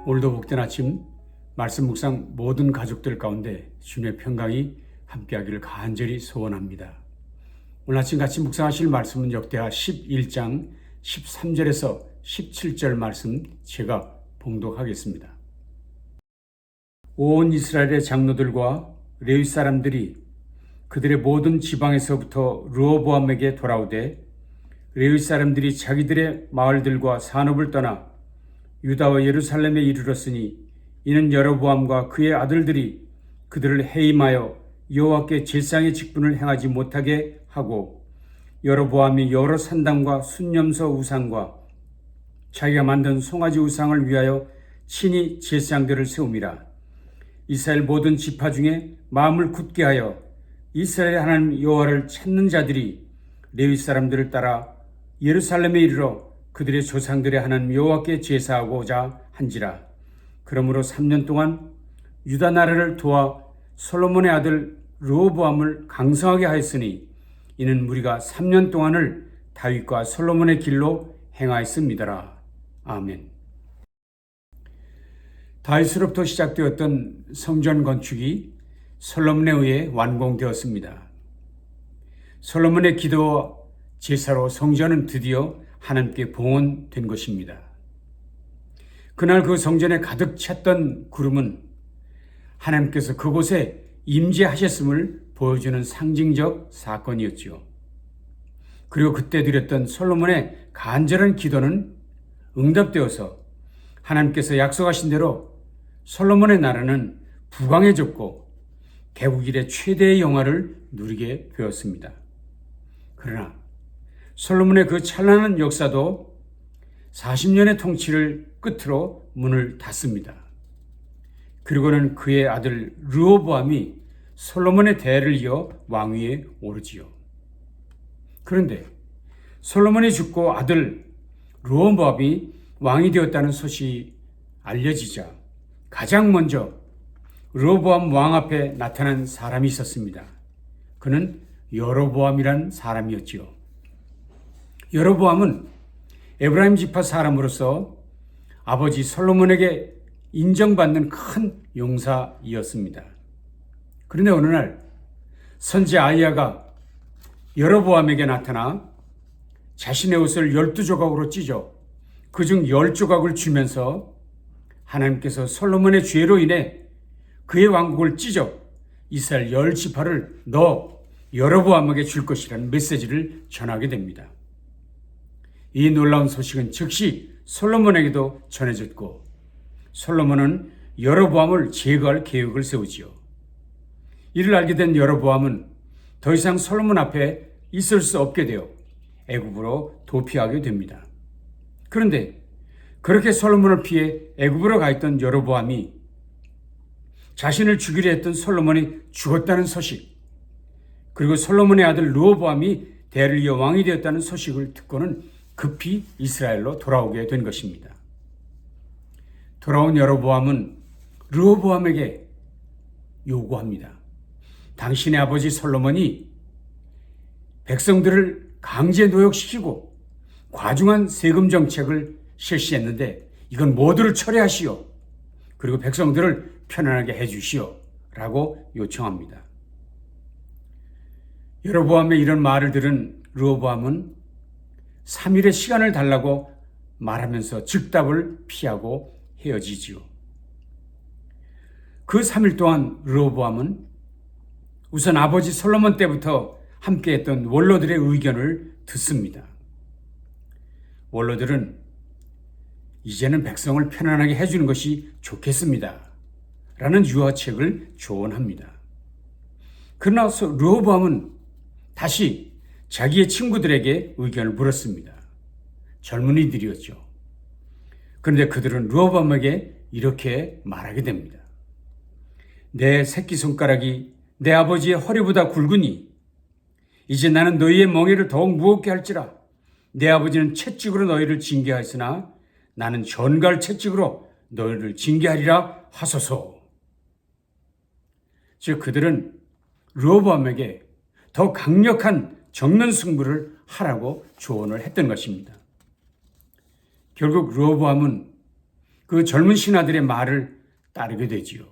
오늘도 복된 아침 말씀 묵상 모든 가족들 가운데 주님의 평강이 함께하기를 간절히 소원합니다. 오늘 아침 같이 묵상하실 말씀은 역대하 11장 13절에서 17절 말씀 제가 봉독하겠습니다. 온 이스라엘의 장로들과 레위 사람들이 그들의 모든 지방에서부터 르호보암에게 돌아오되 레위 사람들이 자기들의 마을들과 산업을 떠나 유다와 예루살렘에 이르렀으니 이는 여로보암과 그의 아들들이 그들을 해임하여 여호와께 제사장의 직분을 행하지 못하게 하고 여로보암이 여러 산당과 순념서 우상과 자기가 만든 송아지 우상을 위하여 친히 제사장들을 세움이라. 이스라엘 모든 지파 중에 마음을 굳게 하여 이스라엘의 하나님 여호와를 찾는 자들이 레위 사람들을 따라 예루살렘에 이르러 그들의 조상들의 하나님 여호와께 제사하고자 한지라. 그러므로 3년 동안 유다 나라를 도와 솔로몬의 아들 르호보암을 강성하게 하였으니 이는 무리가 3년 동안을 다윗과 솔로몬의 길로 행하였음이더라. 아멘. 다윗으로부터 시작되었던 성전 건축이 솔로몬에 의해 완공되었습니다. 솔로몬의 기도와 제사로 성전은 드디어 하나님께 봉헌된 것입니다. 그날 그 성전에 가득 찼던 구름은 하나님께서 그곳에 임재하셨음을 보여주는 상징적 사건이었지요. 그리고 그때 드렸던 솔로몬의 간절한 기도는 응답되어서 하나님께서 약속하신 대로 솔로몬의 나라는 부강해졌고 개국 이래 최대의 영화를 누리게 되었습니다. 그러나 솔로몬의 그 찬란한 역사도 40년의 통치를 끝으로 문을 닫습니다. 그리고는 그의 아들 르호보암이 솔로몬의 대를 이어 왕위에 오르지요. 그런데 솔로몬이 죽고 아들 르호보암이 왕이 되었다는 소식이 알려지자 가장 먼저 르호보암 왕 앞에 나타난 사람이 있었습니다. 그는 여로보암이란 사람이었지요. 여로보암은 에브라임 지파 사람으로서 아버지 솔로몬에게 인정받는 큰 용사이었습니다. 그런데 어느 날 선지 아히야가 여로보암에게 나타나 자신의 옷을 12조각으로 찢어 그중 10조각을 주면서 하나님께서 솔로몬의 죄로 인해 그의 왕국을 찢어 이스라엘 10지파를 너 여로보암에게 줄 것이라는 메시지를 전하게 됩니다. 이 놀라운 소식은 즉시 솔로몬에게도 전해졌고 솔로몬은 여로보암을 제거할 계획을 세우지요. 이를 알게 된 여로보암은 더 이상 솔로몬 앞에 있을 수 없게 되어 애굽으로 도피하게 됩니다. 그런데 그렇게 솔로몬을 피해 애굽으로 가 있던 여로보암이 자신을 죽이려 했던 솔로몬이 죽었다는 소식, 그리고 솔로몬의 아들 르호보암이 대를 이어 왕이 되었다는 소식을 듣고는 급히 이스라엘로 돌아오게 된 것입니다. 돌아온 여로보암은 르호보암에게 요구합니다. 당신의 아버지 솔로몬이 백성들을 강제 노역시키고 과중한 세금 정책을 실시했는데 이건 모두를 철회하시오. 그리고 백성들을 편안하게 해주시오. 라고 요청합니다. 여로보암의 이런 말을 들은 르호보암은 3일의 시간을 달라고 말하면서 즉답을 피하고 헤어지지요. 그 3일 동안 르호보암은 우선 아버지 솔로몬 때부터 함께했던 원로들의 의견을 듣습니다. 원로들은 이제는 백성을 편안하게 해주는 것이 좋겠습니다. 라는 유화책을 조언합니다. 그러나 르호보암은 다시 자기의 친구들에게 의견을 물었습니다. 젊은이들이었죠. 그런데 그들은 르호보암에게 이렇게 말하게 됩니다. 내 새끼손가락이 내 아버지의 허리보다 굵으니 이제 나는 너희의 멍에를 더욱 무겁게 할지라. 내 아버지는 채찍으로 너희를 징계하였으나 나는 전갈 채찍으로 너희를 징계하리라 하소서. 즉 그들은 르호보암에게 더 강력한 정면 승부를 하라고 조언을 했던 것입니다. 결국 르호보암은 그 젊은 신하들의 말을 따르게 되지요.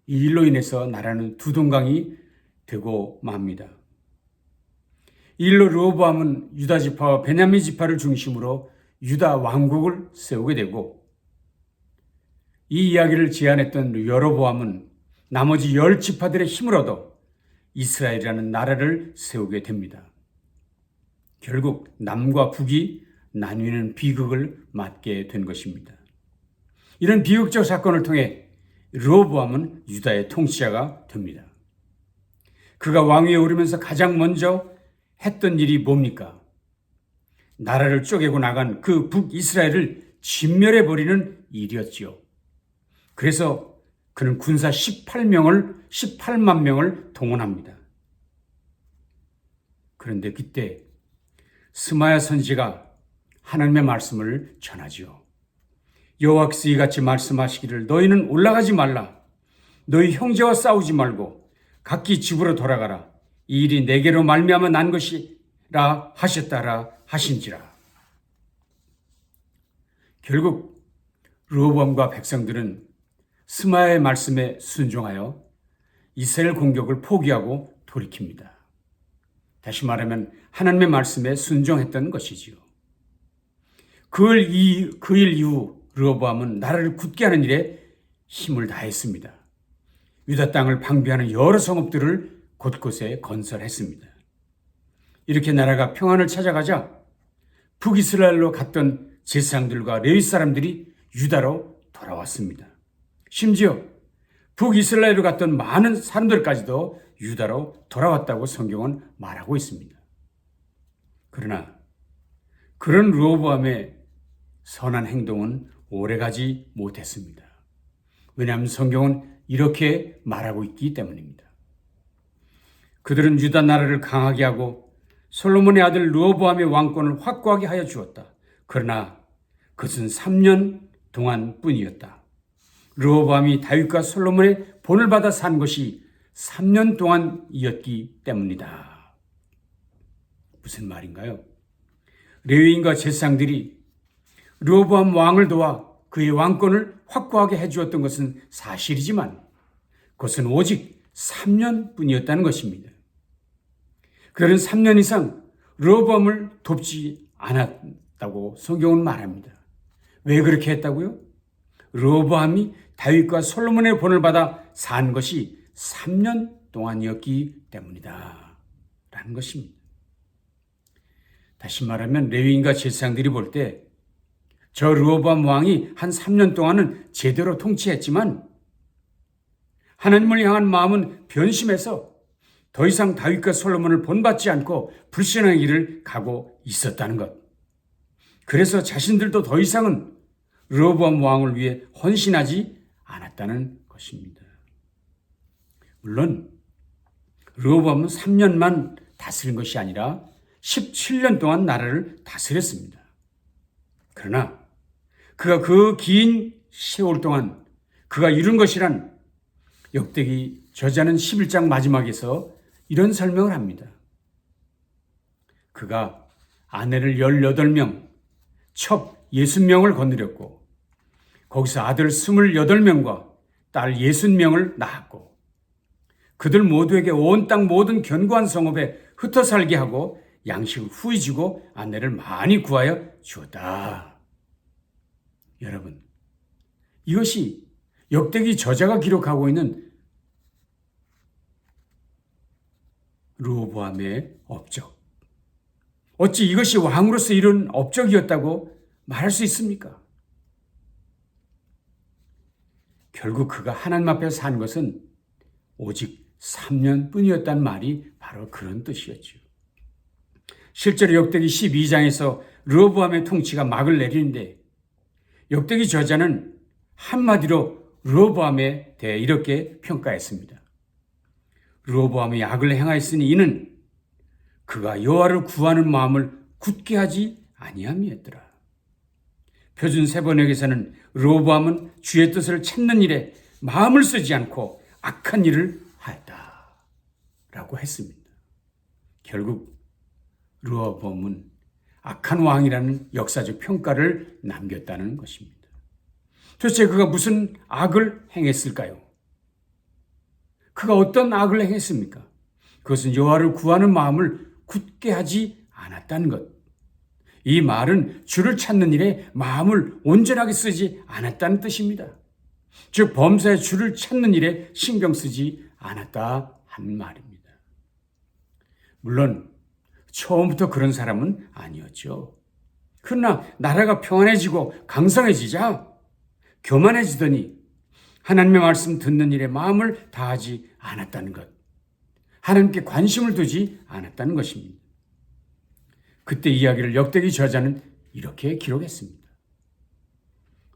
이 일로 인해서 나라는 두 동강이 되고 맙니다. 이 일로 르호보암은 유다 지파와 베냐민 지파를 중심으로 유다 왕국을 세우게 되고, 이 이야기를 제안했던 여로보암은 나머지 10지파들의 힘을 얻어 이스라엘이라는 나라를 세우게 됩니다. 결국 남과 북이 나뉘는 비극을 맞게 된 것입니다. 이런 비극적 사건을 통해 르호보암은 유다의 통치자가 됩니다. 그가 왕위에 오르면서 가장 먼저 했던 일이 뭡니까? 나라를 쪼개고 나간 그 북이스라엘을 진멸해버리는 일이었지요. 그래서 그는 군사 18만 명을 동원합니다. 그런데 그때 스마야 선지가 하나님의 말씀을 전하지요. 여호와께서 이같이 말씀하시기를 너희는 올라가지 말라. 너희 형제와 싸우지 말고 각기 집으로 돌아가라. 이 일이 내게로 말미암아 난 것이라 하셨다라 하신지라. 결국 르호보암과 백성들은 스마야의 말씀에 순종하여 이스라엘 공격을 포기하고 돌이킵니다. 다시 말하면 하나님의 말씀에 순종했던 것이지요. 그 일 이후 르호보암은 나라를 굳게 하는 일에 힘을 다했습니다. 유다 땅을 방비하는 여러 성읍들을 곳곳에 건설했습니다. 이렇게 나라가 평안을 찾아가자 북이스라엘로 갔던 제사장들과 레위 사람들이 유다로 돌아왔습니다. 심지어 북이스라엘로 갔던 많은 사람들까지도 유다로 돌아왔다고 성경은 말하고 있습니다. 그러나 그런 르호보암의 선한 행동은 오래가지 못했습니다. 왜냐하면 성경은 이렇게 말하고 있기 때문입니다. 그들은 유다 나라를 강하게 하고 솔로몬의 아들 르호보암의 왕권을 확고하게 하여 주었다. 그러나 그것은 3년 동안 뿐이었다. 르호보암이 다윗과 솔로몬의 본을 받아 산 것이 3년 동안이었기 때문이다. 무슨 말인가요? 레위인과 제사장들이 르호보암 왕을 도와 그의 왕권을 확고하게 해주었던 것은 사실이지만 그것은 오직 3년뿐이었다는 것입니다. 그들은 3년 이상 르호보암을 돕지 않았다고 성경은 말합니다. 왜 그렇게 했다고요? 르호보암이 다윗과 솔로몬의 본을 받아 산 것이 3년 동안이었기 때문이다 라는 것입니다. 다시 말하면 레위인과 제사장들이 볼 때 저 르호보암 왕이 한 3년 동안은 제대로 통치했지만 하나님을 향한 마음은 변심해서 더 이상 다윗과 솔로몬을 본받지 않고 불신앙의 길을 가고 있었다는 것. 그래서 자신들도 더 이상은 르호보암 왕을 위해 헌신하지 않았다는 것입니다. 물론 르호보암은 3년만 다스린 것이 아니라 17년 동안 나라를 다스렸습니다. 그러나 그가 그 긴 세월 동안 그가 이룬 것이란 역대기 저자는 11장 마지막에서 이런 설명을 합니다. 그가 아내를 18명, 첩 60명을 거느렸고 거기서 아들 28명과 딸 60명을 낳았고 그들 모두에게 온 땅 모든 견고한 성읍에 흩어 살게 하고 양식을 후히 주고 아내를 많이 구하여 주었다. 여러분, 이것이 역대기 저자가 기록하고 있는 르호보암의 업적. 어찌 이것이 왕으로서 이룬 업적이었다고 말할 수 있습니까? 결국 그가 하나님 앞에 산 것은 오직 3년뿐이었단 말이 바로 그런 뜻이었죠. 실제로 역대기 12장에서 르호보암의 통치가 막을 내리는데 역대기 저자는 한마디로 르호보암에 대해 이렇게 평가했습니다. 르호보암이 악을 행하였으니 이는 그가 여호와를 구하는 마음을 굳게 하지 아니함이었더라. 표준 세번역에서는 르호보암은 주의 뜻을 찾는 일에 마음을 쓰지 않고 악한 일을 하였다 라고 했습니다. 결국 르호보암은 악한 왕이라는 역사적 평가를 남겼다는 것입니다. 도대체 그가 무슨 악을 행했을까요? 그가 어떤 악을 행했습니까? 그것은 여호와를 구하는 마음을 굳게 하지 않았다는 것. 이 말은 주를 찾는 일에 마음을 온전하게 쓰지 않았다는 뜻입니다. 즉 범사에 주를 찾는 일에 신경 쓰지 않았다 하는 말입니다. 물론 처음부터 그런 사람은 아니었죠. 그러나 나라가 평안해지고 강성해지자 교만해지더니 하나님의 말씀 듣는 일에 마음을 다하지 않았다는 것. 하나님께 관심을 두지 않았다는 것입니다. 그때 이야기를 역대기 저자는 이렇게 기록했습니다.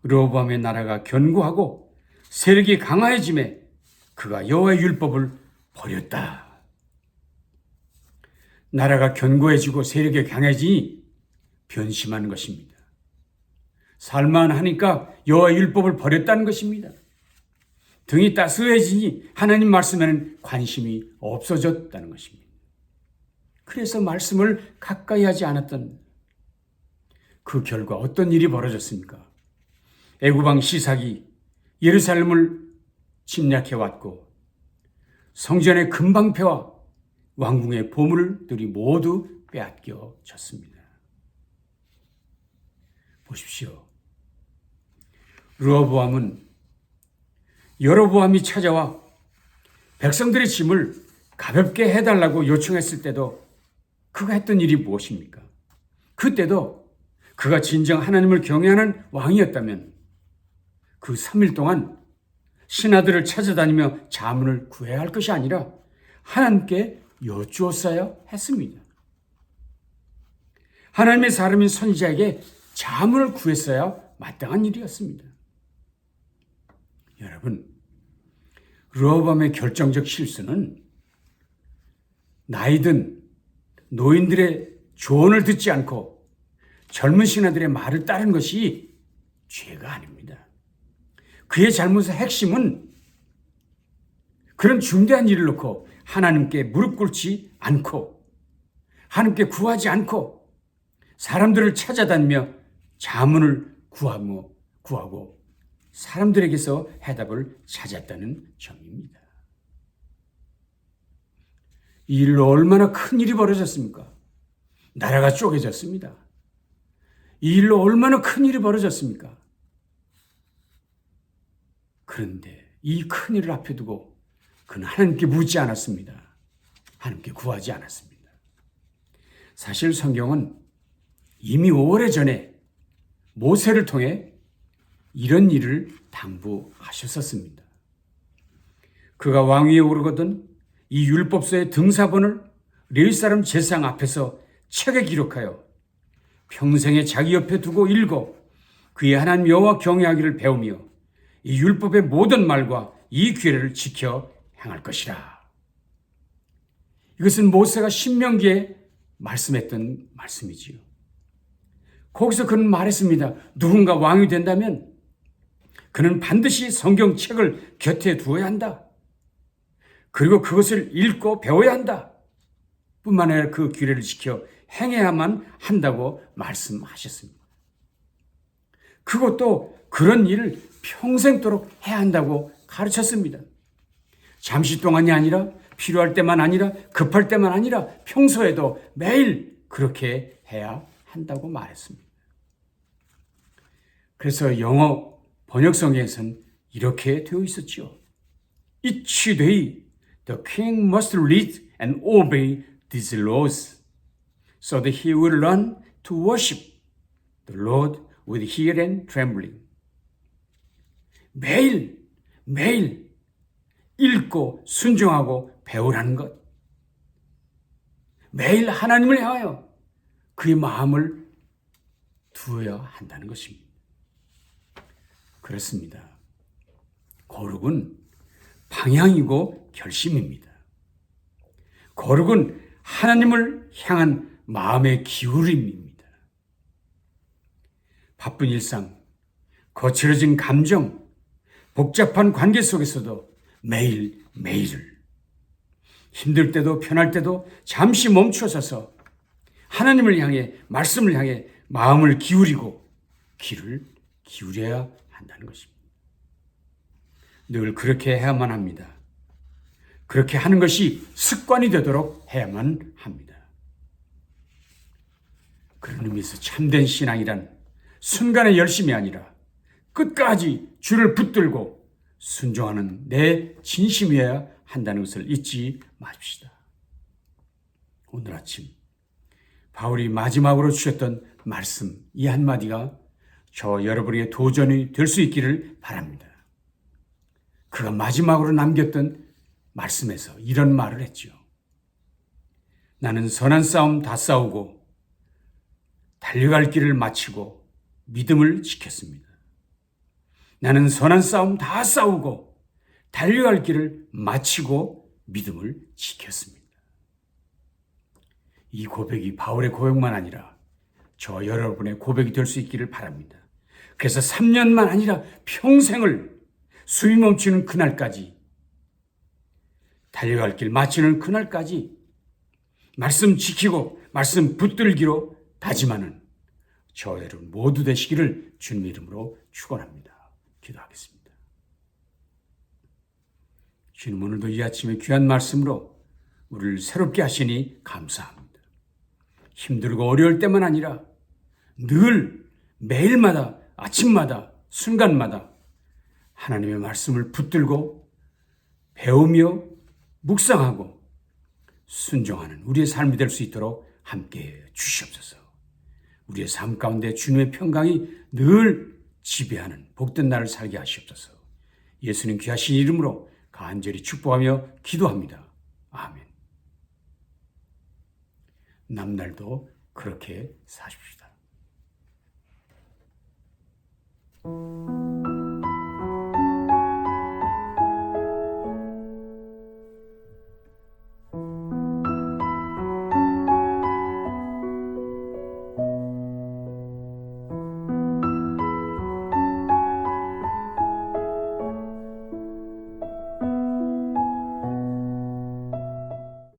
르호보암의 나라가 견고하고 세력이 강화해짐에 그가 여호와의 율법을 버렸다. 나라가 견고해지고 세력이 강해지니 변심하는 것입니다. 살만하니까 여호와의 율법을 버렸다는 것입니다. 등이 따스해지니 하나님 말씀에는 관심이 없어졌다는 것입니다. 그래서 말씀을 가까이 하지 않았던 그 결과 어떤 일이 벌어졌습니까? 애굽왕 시삭이 예루살렘을 침략해 왔고 성전의 금방패와 왕궁의 보물들이 모두 빼앗겨졌습니다. 보십시오. 르호보암은 여로보암이 찾아와 백성들의 짐을 가볍게 해달라고 요청했을 때도 그가 했던 일이 무엇입니까? 그때도 그가 진정 하나님을 경외하는 왕이었다면 그 3일 동안 신하들을 찾아다니며 자문을 구해야 할 것이 아니라 하나님께 여쭈었어야 했습니다. 하나님의 사람인 선지자에게 자문을 구했어야 마땅한 일이었습니다. 여러분, 르호보암의 결정적 실수는 나이든 노인들의 조언을 듣지 않고 젊은 신하들의 말을 따른 것이 죄가 아닙니다. 그의 잘못의 핵심은 그런 중대한 일을 놓고 하나님께 무릎 꿇지 않고 하나님께 구하지 않고 사람들을 찾아다니며 자문을 구하고 사람들에게서 해답을 찾았다는 점입니다. 이 일로 얼마나 큰 일이 벌어졌습니까? 나라가 쪼개졌습니다. 이 일로 얼마나 큰 일이 벌어졌습니까? 그런데 이 큰 일을 앞에 두고 그는 하나님께 묻지 않았습니다. 하나님께 구하지 않았습니다. 사실 성경은 이미 오래전에 모세를 통해 이런 일을 당부하셨었습니다. 그가 왕위에 오르거든 이 율법서의 등사본을 레위 사람 제사장 앞에서 책에 기록하여 평생에 자기 옆에 두고 읽어 그의 하나님 여호와 경외하기를 배우며 이 율법의 모든 말과 이 규례를 지켜 행할 것이라. 이것은 모세가 신명기에 말씀했던 말씀이지요. 거기서 그는 말했습니다. 누군가 왕이 된다면 그는 반드시 성경책을 곁에 두어야 한다. 그리고 그것을 읽고 배워야 한다. 뿐만 아니라 그 규례를 지켜 행해야만 한다고 말씀하셨습니다. 그것도 그런 일을 평생도록 해야 한다고 가르쳤습니다. 잠시 동안이 아니라 필요할 때만 아니라 급할 때만 아니라 평소에도 매일 그렇게 해야 한다고 말했습니다. 그래서 영어 번역성에서는 이렇게 되어 있었죠. Each day the king must read and obey these laws so that he will learn to worship the Lord with fear and trembling. 매일 읽고 순종하고 배우라는 것. 매일 하나님을 향하여 그의 마음을 두어야 한다는 것입니다. 그렇습니다. 거룩은 방향이고 결심입니다. 거룩은 하나님을 향한 마음의 기울임입니다. 바쁜 일상, 거칠어진 감정, 복잡한 관계 속에서도 매일매일을 힘들 때도 편할 때도 잠시 멈춰서서 하나님을 향해 말씀을 향해 마음을 기울이고 귀를 기울여야 한다는 것입니다. 늘 그렇게 해야만 합니다. 그렇게 하는 것이 습관이 되도록 해야만 합니다. 그런 의미에서 참된 신앙이란 순간의 열심이 아니라 끝까지 주를 붙들고 순종하는 내 진심이어야 한다는 것을 잊지 마십시다. 오늘 아침 바울이 마지막으로 주셨던 말씀 이 한마디가 저 여러분의 도전이 될 수 있기를 바랍니다. 그가 마지막으로 남겼던 말씀에서 이런 말을 했죠. 나는 선한 싸움 다 싸우고 달려갈 길을 마치고 믿음을 지켰습니다. 나는 선한 싸움 다 싸우고 달려갈 길을 마치고 믿음을 지켰습니다. 이 고백이 바울의 고백만 아니라 저 여러분의 고백이 될 수 있기를 바랍니다. 그래서 3년만 아니라 평생을 숨이 멈추는 그날까지 달려갈 길 마치는 그날까지 말씀 지키고 말씀 붙들기로 다짐하는 저 여러분 모두 되시기를 주님 이름으로 축원합니다. 기도하겠습니다. 주님 오늘도 이 아침에 귀한 말씀으로 우리를 새롭게 하시니 감사합니다. 힘들고 어려울 때만 아니라 늘 매일마다 아침마다 순간마다 하나님의 말씀을 붙들고 배우며 묵상하고 순종하는 우리의 삶이 될 수 있도록 함께해 주시옵소서. 우리의 삶 가운데 주님의 평강이 늘 지배하는 복된 날을 살게 하시옵소서. 예수님 귀하신 이름으로 간절히 축복하며 기도합니다. 아멘. 남날도 그렇게 사십시다.